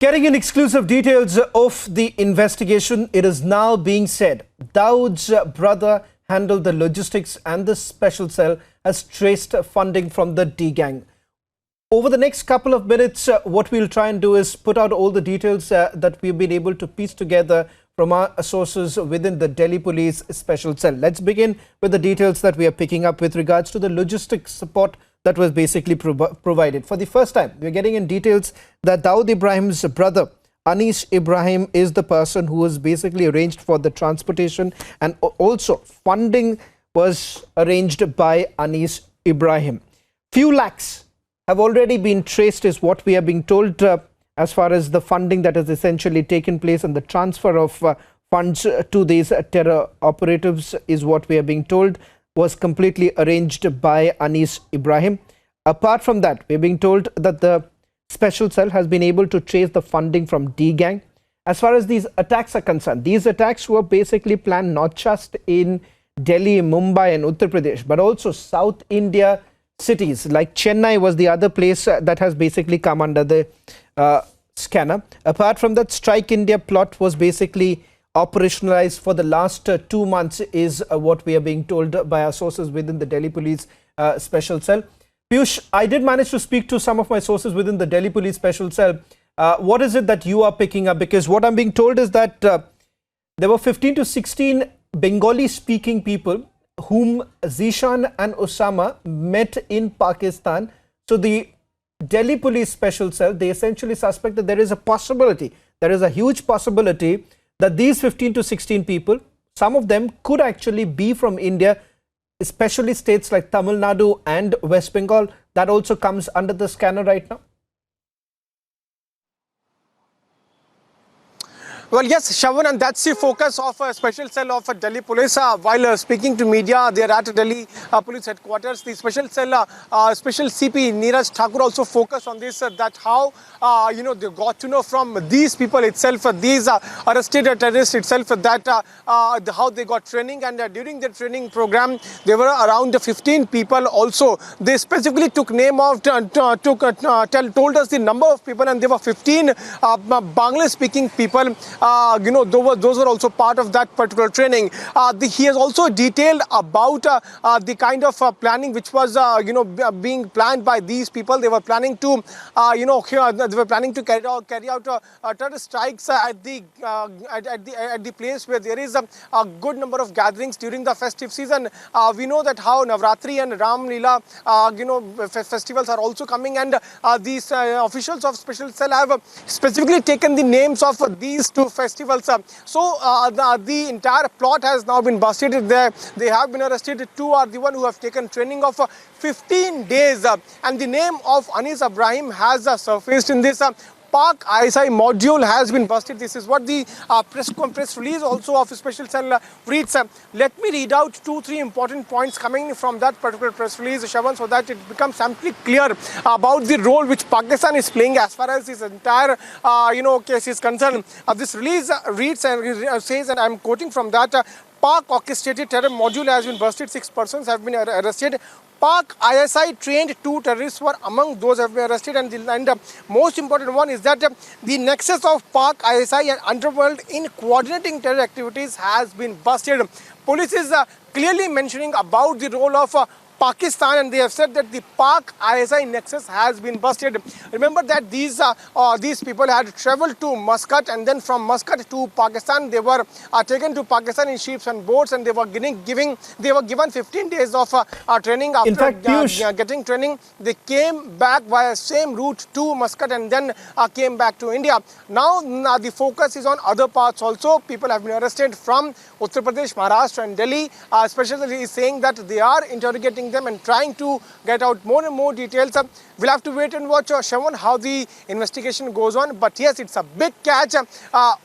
Getting in exclusive details of the investigation, it is now being said Dawood's brother handled the logistics and the special cell has traced funding from the D gang. Over the next couple of minutes, what we'll try and do is put out all the details that we've been able to piece together from our sources within the Delhi Police Special Cell. Let's begin with the details that we are picking up with regards to the logistics support that was basically provided. For the first time, we're getting in details that Dawood Ibrahim's brother, Anis Ibrahim, is the person who was basically arranged for the transportation, and also funding was arranged by Anis Ibrahim. Few lakhs have already been traced is what we are being told as far as the funding that has essentially taken place, and the transfer of funds to these terror operatives is what we are being told was completely arranged by Anis Ibrahim. Apart from that, we're being told that the special cell has been able to trace the funding from D gang. As far as these attacks are concerned, these attacks were basically planned not just in Delhi, Mumbai and Uttar Pradesh, but also South India cities like Chennai was the other place that has basically come under the scanner. Apart from that, Strike India plot was basically operationalized for the last 2 months is what we are being told by our sources within the Delhi Police Special Cell. Piyush, I did manage to speak to some of my sources within the Delhi Police Special Cell. What is it that you are picking up? Because what I'm being told is that there were 15 to 16 Bengali speaking people whom Zishan and Osama met in Pakistan. So the Delhi Police Special Cell, they essentially suspect that there is a possibility, there is a huge possibility that these 15 to 16 people, some of them could actually be from India, especially states like Tamil Nadu and West Bengal. That also comes under the scanner right now. Well, yes, Shravan, and that's the focus of a special cell of Delhi Police. While speaking to media, they are at Delhi Police headquarters. The special cell, special CP Neeraj Thakur also focused on this, that how, they got to know from these people itself, these arrested terrorists itself, that how they got training. And during the training program, there were around 15 people also. They specifically took name of, told us the number of people, and there were 15 Bangla-speaking people. Those were also part of that particular training. He has also detailed about the kind of planning which was, being planned by these people. They were planning to, carry out terrorist strikes at the place where there is a good number of gatherings during the festive season. We know that how Navratri and Ram Leela, festivals are also coming, and these officials of Special Cell have specifically taken the names of these two festivals. So the entire plot has now been busted. They have been arrested. Two are the one who have taken training of 15 days. And the name of Anis Ibrahim has surfaced in this. Pak ISI module has been busted. This is what the press release also of Special Cell reads. Let me read out 2-3 important points coming from that particular press release, Shravan, so that it becomes amply clear about the role which Pakistan is playing as far as this entire case is concerned. This release reads and says, and I'm quoting from that, Pak orchestrated terror module has been busted. 6 persons have been arrested. Pak ISI trained 2 terrorists were among those who have been arrested, and the most important one is that the nexus of Pak ISI and underworld in coordinating terror activities has been busted. Police is clearly mentioning about the role of Pakistan, and they have said that the Pak ISI nexus has been busted. Remember that these people had travelled to Muscat, and then from Muscat to Pakistan. They were taken to Pakistan in ships and boats, and they were given 15 days of training. After in fact, getting training, they came back via same route to Muscat, and then came back to India. Now the focus is on other parts also. People have been arrested from Uttar Pradesh, Maharashtra and Delhi. Especially is saying that they are interrogating them and trying to get out more and more details. We'll have to wait and watch, Shravan, how the investigation goes on. But yes, it's a big catch.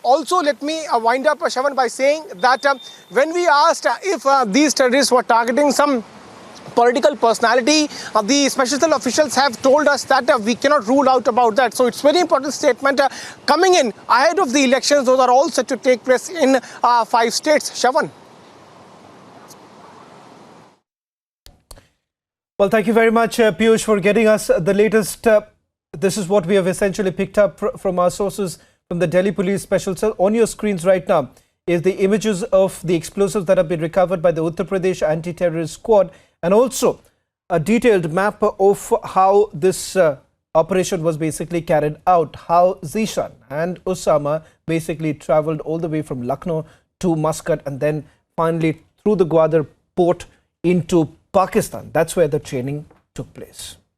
Also, let me wind up, Shravan, by saying that when we asked if these terrorists were targeting some political personality, the special cell officials have told us that we cannot rule out about that. So it's very important statement coming in ahead of the elections. Those are all set to take place in 5 states. Shravan. Well, thank you very much, Piyush, for getting us the latest This is what we have essentially picked up from our sources from the Delhi Police Special Cell. On your screens right now is the images of the explosives that have been recovered by the Uttar Pradesh Anti-Terrorist Squad, and also a detailed map of how this operation was basically carried out, how Zishan and Osama basically travelled all the way from Lucknow to Muscat and then finally through the Gwadar port into Pakistan. That's where the training took place.